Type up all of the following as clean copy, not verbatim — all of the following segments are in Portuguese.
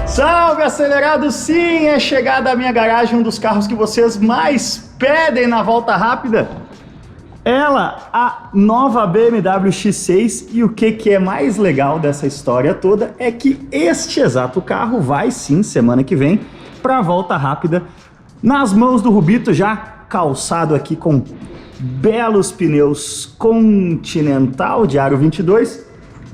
Salve, acelerados! Sim, é chegada a minha garagem, um dos carros que vocês mais pedem na volta rápida. Ela, a nova BMW X6, e o que é mais legal dessa história toda é que este exato carro vai sim, semana que vem, para a volta rápida, nas mãos do Rubito, já calçado aqui com belos pneus Continental de aro 22,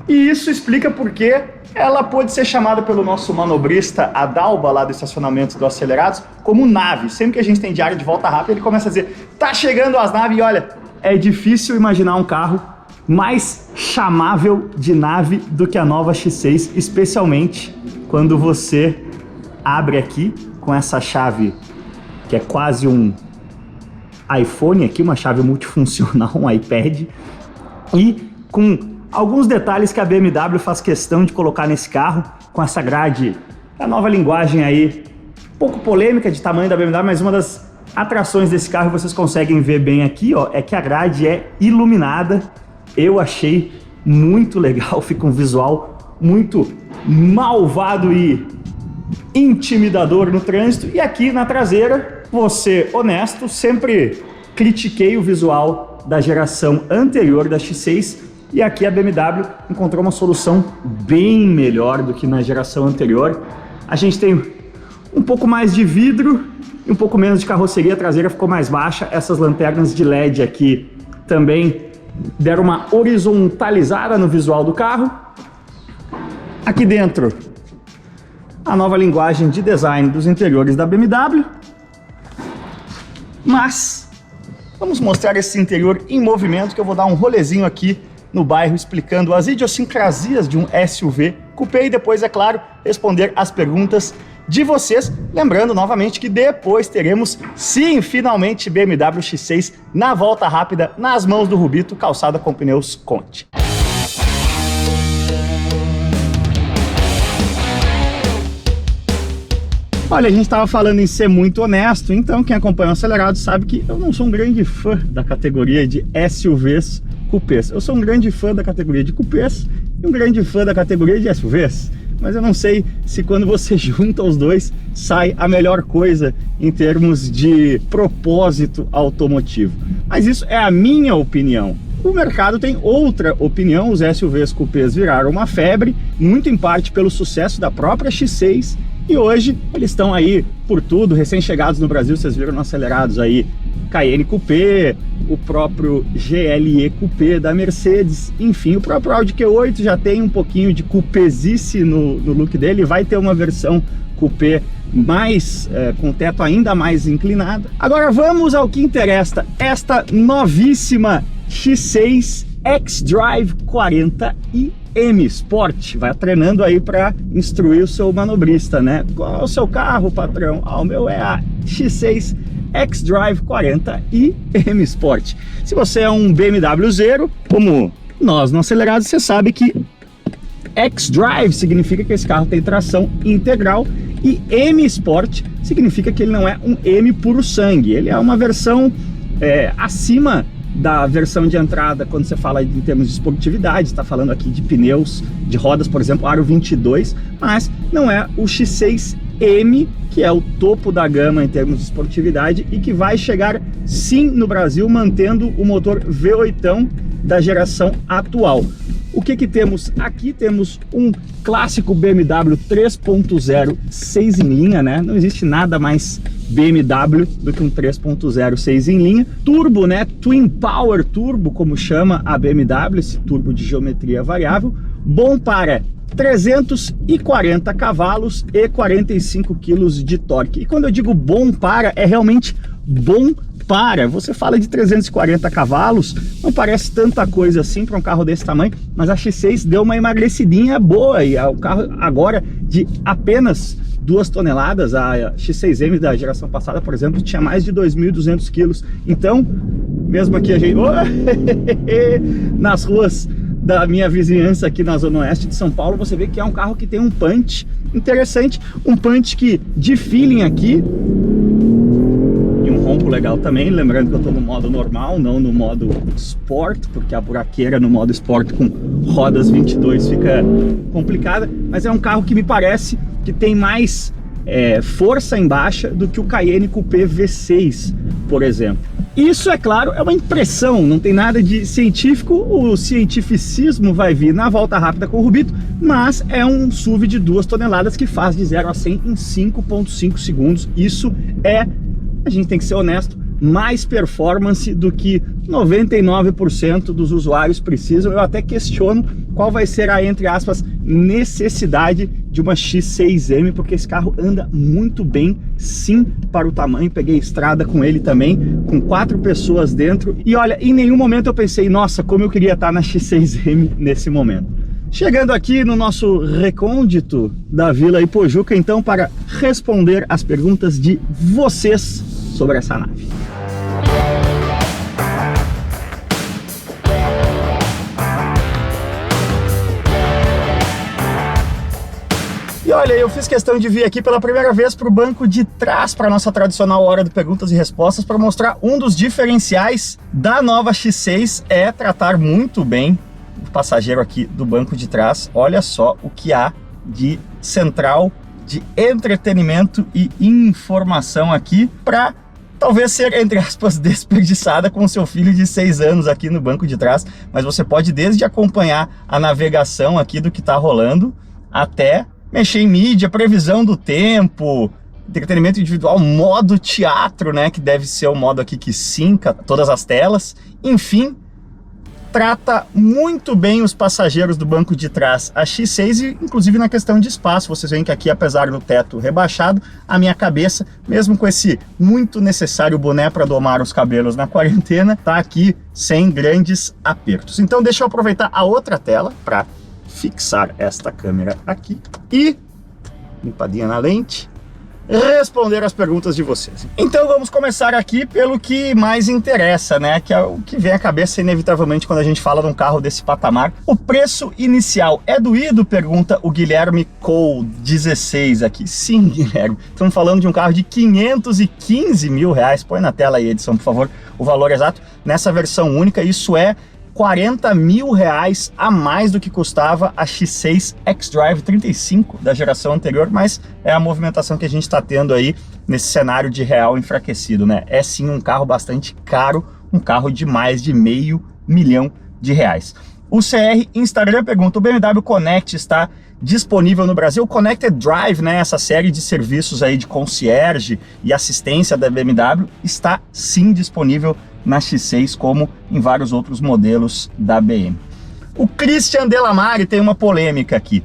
e isso explica porque ela pode ser chamada pelo nosso manobrista Adalba, lá do estacionamento do Acelerados, como nave. Sempre que a gente tem diário de volta rápida, ele começa a dizer, tá chegando as naves, e olha, é difícil imaginar um carro mais chamável de nave do que a nova X6, especialmente quando você abre aqui com essa chave, que é quase um iPhone aqui, uma chave multifuncional, um iPad, e com alguns detalhes que a BMW faz questão de colocar nesse carro, com essa grade, a nova linguagem aí, um pouco polêmica de tamanho da BMW, mas uma das atrações desse carro, vocês conseguem ver bem aqui, ó, é que a grade é iluminada. Eu achei muito legal, fica um visual muito malvado e intimidador no trânsito. E aqui na traseira, vou ser honesto, sempre critiquei o visual da geração anterior da X6, e aqui a BMW encontrou uma solução bem melhor do que na geração anterior. A gente tem um pouco mais de vidro e um pouco menos de carroceria, a traseira ficou mais baixa. Essas lanternas de LED aqui também deram uma horizontalizada no visual do carro. Aqui dentro, a nova linguagem de design dos interiores da BMW. Mas vamos mostrar esse interior em movimento, que eu vou dar um rolezinho aqui no bairro explicando as idiosincrasias de um SUV coupé e depois, é claro, responder as perguntas de vocês. Lembrando novamente que depois teremos, sim, finalmente BMW X6 na volta rápida, nas mãos do Rubito, calçada com pneus Conti. Olha, a gente estava falando em ser muito honesto, então quem acompanha o Acelerado sabe que eu não sou um grande fã da categoria de SUVs coupés. Eu sou um grande fã da categoria de coupés e um grande fã da categoria de SUVs. Mas eu não sei se quando você junta os dois, sai a melhor coisa em termos de propósito automotivo. Mas isso é a minha opinião. O mercado tem outra opinião. Os SUVs coupés viraram uma febre, muito em parte pelo sucesso da própria X6, e hoje eles estão aí por tudo, recém-chegados no Brasil. Vocês viram no Acelerados aí Cayenne Coupé, o próprio GLE Coupé da Mercedes, enfim, o próprio Audi Q8 já tem um pouquinho de coupézice no look dele, vai ter uma versão coupé mais, com teto ainda mais inclinado. Agora vamos ao que interessa, esta novíssima X6 xDrive 40iM Sport. Vai treinando aí para instruir o seu manobrista, né? Qual é o seu carro, patrão? Ah, o meu é a X6 xDrive 40iM Sport. Se você é um BMW zero, como nós no Acelerado, você sabe que xDrive significa que esse carro tem tração integral, e M Sport significa que ele não é um M puro sangue, ele é uma versão acima da versão de entrada. Quando você fala em termos de esportividade, está falando aqui de pneus, de rodas, por exemplo, aro 22, mas não é o X6M, que é o topo da gama em termos de esportividade e que vai chegar sim no Brasil, mantendo o motor V8 da geração atual. O que temos aqui? Temos um clássico BMW 3.0 6 em linha, né? Não existe nada mais BMW do que um 3.0 6 em linha. Turbo, né? Twin Power Turbo, como chama a BMW, esse turbo de geometria variável. Bom para 340 cavalos e 45 kg de torque. E quando eu digo bom para, é realmente bom para. Você fala de 340 cavalos, não parece tanta coisa assim para um carro desse tamanho, mas a X6 deu uma emagrecidinha boa, e o carro agora de apenas 2 toneladas, a X6M da geração passada, por exemplo, tinha mais de 2.200 quilos. Então, mesmo aqui a gente... nas ruas da minha vizinhança aqui na Zona Oeste de São Paulo, você vê que é um carro que tem um punch interessante, um punch que de feeling aqui, ronco legal também, lembrando que eu tô no modo normal, não no modo Sport, porque a buraqueira no modo Sport com rodas 22 fica complicada, mas é um carro que me parece que tem mais força em baixa do que o Cayenne Coupé V6, por exemplo. Isso, é claro, é uma impressão, não tem nada de científico, o cientificismo vai vir na volta rápida com o Rubito, mas é um SUV de 2 toneladas que faz de 0 a 100 em 5,5 segundos. Isso a gente tem que ser honesto, mais performance do que 99% dos usuários precisam. Eu até questiono qual vai ser a, entre aspas, necessidade de uma X6M, porque esse carro anda muito bem, sim, para o tamanho. Peguei estrada com ele também, com 4 pessoas dentro, e olha, em nenhum momento eu pensei, nossa, como eu queria estar na X6M nesse momento. Chegando aqui no nosso recôndito da Vila Ipojuca, então, para responder as perguntas de vocês sobre essa nave. E olha, eu fiz questão de vir aqui pela primeira vez para o banco de trás, para a nossa tradicional hora de perguntas e respostas, para mostrar um dos diferenciais da nova X6 é tratar muito bem o passageiro aqui do banco de trás. Olha só o que há de central, de entretenimento e informação aqui para talvez ser, entre aspas, desperdiçada com o seu filho de 6 anos aqui no banco de trás, mas você pode desde acompanhar a navegação aqui do que está rolando, até mexer em mídia, previsão do tempo, entretenimento individual, modo teatro, né, que deve ser o modo aqui que sinca todas as telas. Enfim, trata muito bem os passageiros do banco de trás a X6, e inclusive na questão de espaço. Vocês veem que aqui, apesar do teto rebaixado, a minha cabeça, mesmo com esse muito necessário boné para domar os cabelos na quarentena, tá aqui sem grandes apertos. Então deixa eu aproveitar a outra tela para fixar esta câmera aqui e, limpadinha na lente, responder as perguntas de vocês. Então vamos começar aqui pelo que mais interessa, né? Que é o que vem à cabeça inevitavelmente quando a gente fala de um carro desse patamar. O preço inicial é doído? Pergunta o Guilherme Cole 16 aqui. Sim, Guilherme. Estamos falando de um carro de 515 mil reais. Põe na tela aí, edição, por favor, o valor exato. Nessa versão única, isso é 40 mil reais a mais do que custava a X6 xDrive 35 da geração anterior, mas é a movimentação que a gente está tendo aí nesse cenário de real enfraquecido, né? É sim um carro bastante caro, um carro de mais de R$500 mil. O CR Instagram pergunta, o BMW Connect está disponível no Brasil? O Connected Drive, né, essa série de serviços aí de concierge e assistência da BMW, está sim disponível na X6, como em vários outros modelos da BM. O Christian Delamare tem uma polêmica aqui.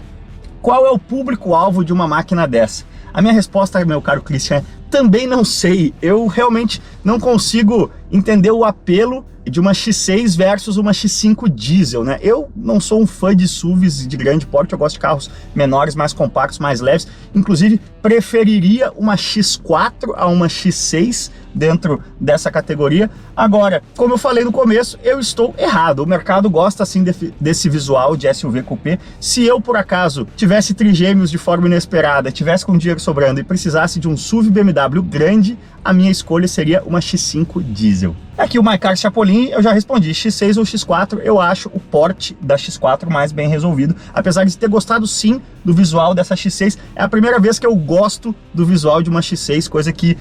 Qual é o público-alvo de uma máquina dessa? A minha resposta, meu caro Christian, também não sei. Eu realmente não consigo entender o apelo de uma X6 versus uma X5 diesel, né? Eu não sou um fã de SUVs de grande porte, eu gosto de carros menores, mais compactos, mais leves. Inclusive, preferiria uma X4 a uma X6 dentro dessa categoria. Agora, como eu falei no começo, eu estou errado. O mercado gosta sim desse visual de SUV coupé. Se eu, por acaso, tivesse trigêmeos de forma inesperada, tivesse com dinheiro sobrando e precisasse de um SUV BMW grande, a minha escolha seria uma X5 diesel. Aqui o Maicar Chapolin, eu já respondi, X6 ou X4, eu acho o porte da X4 mais bem resolvido, apesar de ter gostado sim do visual dessa X6, é a primeira vez que eu gosto do visual de uma X6, coisa que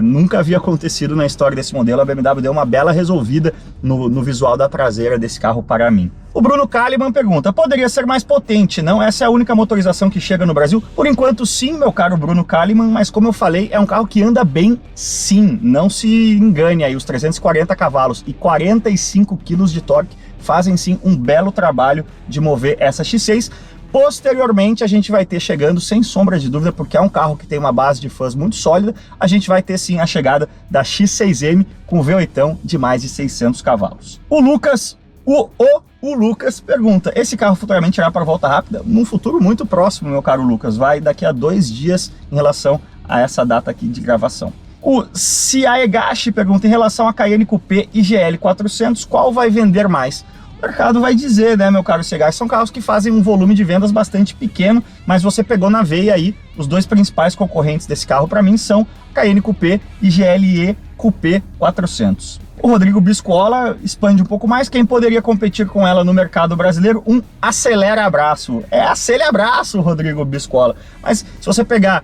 nunca havia acontecido na história desse modelo. A BMW deu uma bela resolvida no visual da traseira desse carro para mim. O Bruno Kalimann pergunta, poderia ser mais potente, não? Essa é a única motorização que chega no Brasil? Por enquanto sim, meu caro Bruno Kalimann, mas como eu falei, é um carro que anda bem sim, não se engane aí, os 340 cavalos e 45 kg de torque fazem sim um belo trabalho de mover essa X6. Posteriormente a gente vai ter chegando, sem sombra de dúvida, porque é um carro que tem uma base de fãs muito sólida, a gente vai ter sim a chegada da X6M com o V8 de mais de 600 cavalos. O Lucas, o Lucas pergunta, esse carro futuramente irá para volta rápida? Num futuro muito próximo, meu caro Lucas, vai daqui a 2 dias em relação a essa data aqui de gravação. O Ciaegashi pergunta, em relação a Cayenne Coupé e GL 400, qual vai vender mais? O mercado vai dizer, né, meu caro Ciaegashi, são carros que fazem um volume de vendas bastante pequeno, mas você pegou na veia aí, os dois principais concorrentes desse carro para mim são Cayenne Coupé e GLE Coupé 400. O Rodrigo Biscola expande um pouco mais. Quem poderia competir com ela no mercado brasileiro? Um acelera-abraço. É acelera-abraço, Rodrigo Biscola. Mas se você pegar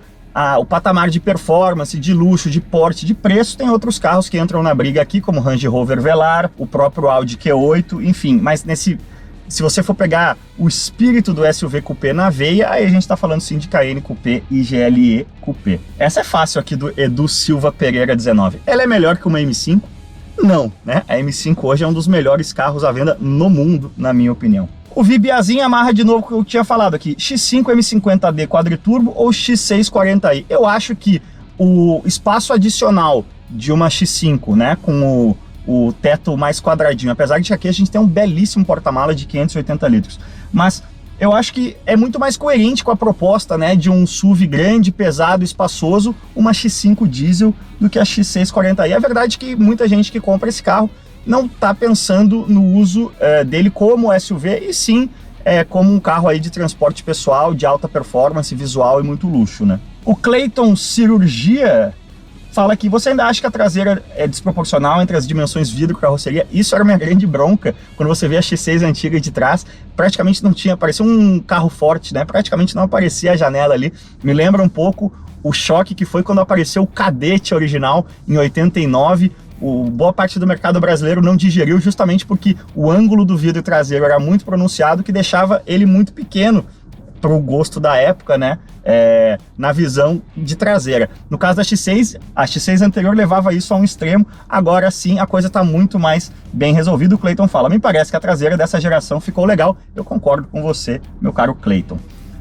o patamar de performance, de luxo, de porte, de preço, tem outros carros que entram na briga aqui, como o Range Rover Velar, o próprio Audi Q8, enfim. Mas se você for pegar o espírito do SUV Coupé na veia, aí a gente tá falando sim de Cayenne Coupé e GLE Coupé. Essa é fácil aqui do Edu Silva Pereira 19. Ela é melhor que uma M5? Não, né? A M5 hoje é um dos melhores carros à venda no mundo, na minha opinião. O Vibiazinho amarra de novo o que eu tinha falado aqui. X5 M50D quadriturbo ou X640i? Eu acho que o espaço adicional de uma X5, né, com o teto mais quadradinho, apesar de que aqui a gente tem um belíssimo porta-mala de 580 litros, mas eu acho que é muito mais coerente com a proposta, né, de um SUV grande, pesado, espaçoso, uma X5 diesel do que a X640i. É verdade que muita gente que compra esse carro não está pensando no uso dele como SUV, e sim como um carro aí de transporte pessoal, de alta performance, visual e muito luxo, né? O Clayton Cirurgia fala que você ainda acha que a traseira é desproporcional entre as dimensões vidro e carroceria. Isso era uma grande bronca quando você vê a X6 antiga de trás, praticamente não tinha, parecia um carro forte, né? Praticamente não aparecia a janela ali. Me lembra um pouco o choque que foi quando apareceu o Cadete original em 89. Boa parte do mercado brasileiro não digeriu justamente porque o ângulo do vidro traseiro era muito pronunciado, que deixava ele muito pequeno para o gosto da época, né? Na visão de traseira. No caso da X6, a X6 anterior levava isso a um extremo, agora sim a coisa está muito mais bem resolvida. O Clayton fala, me parece que a traseira dessa geração ficou legal. Eu concordo com você, meu caro Clayton.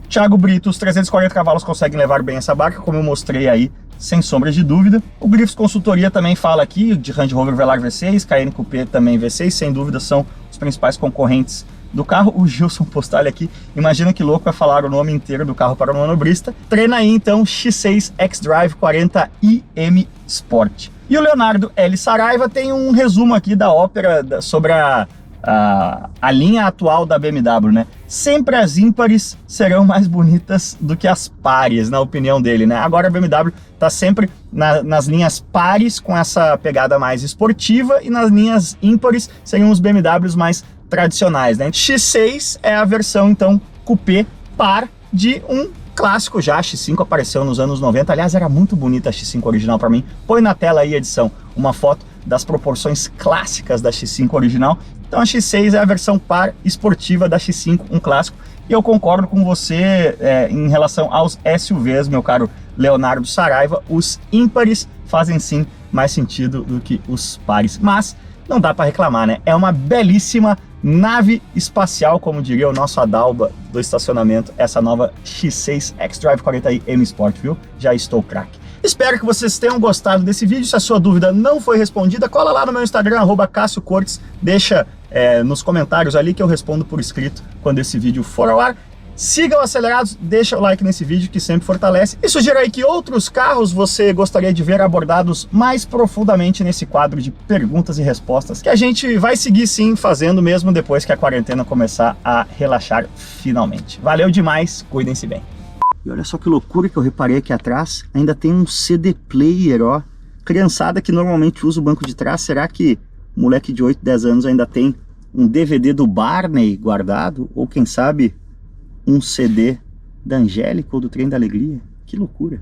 Thiago Brito, os 340 cavalos conseguem levar bem essa barca, como eu mostrei aí, sem sombra de dúvida. O Grifos Consultoria também fala aqui de Range Rover Velar V6, Cayenne Coupé também V6, sem dúvida são os principais concorrentes do carro. O Gilson Postale aqui, imagina que louco é falar o nome inteiro do carro para o manobrista. Treina aí então X6 X-Drive 40iM Sport. E o Leonardo L. Saraiva tem um resumo aqui da ópera sobre a linha atual da BMW, né? Sempre as ímpares serão mais bonitas do que as pares, na opinião dele, né? Agora a BMW tá sempre nas linhas pares com essa pegada mais esportiva, e nas linhas ímpares seriam os BMWs mais tradicionais, né? X6 é a versão então coupé par de um clássico já. A X5 apareceu nos anos 90, aliás era muito bonita a X5 original para mim. Põe na tela aí, edição, uma foto das proporções clássicas da X5 original. Então a X6 é a versão par esportiva da X5, um clássico. E eu concordo com você em relação aos SUVs, meu caro Leonardo Saraiva. Os ímpares fazem sim mais sentido do que os pares, mas não dá para reclamar, né? É uma belíssima nave espacial, como diria o nosso Adalba do estacionamento, essa nova X6 X-Drive 40iM Sport, viu? Já estou craque. Espero que vocês tenham gostado desse vídeo. Se a sua dúvida não foi respondida, cola lá no meu Instagram, @CassioCortes, deixa nos comentários ali que eu respondo por escrito quando esse vídeo for ao ar. Sigam Acelerados, deixa o like nesse vídeo que sempre fortalece, e sugira aí que outros carros você gostaria de ver abordados mais profundamente nesse quadro de perguntas e respostas, que a gente vai seguir sim fazendo mesmo depois que a quarentena começar a relaxar finalmente. Valeu demais, cuidem-se bem. E olha só que loucura que eu reparei aqui atrás, ainda tem um CD player, ó. Criançada que normalmente usa o banco de trás, será que o moleque de 8, 10 anos ainda tem um DVD do Barney guardado? Ou quem sabe um CD da Angélica ou do Trem da Alegria? Que loucura!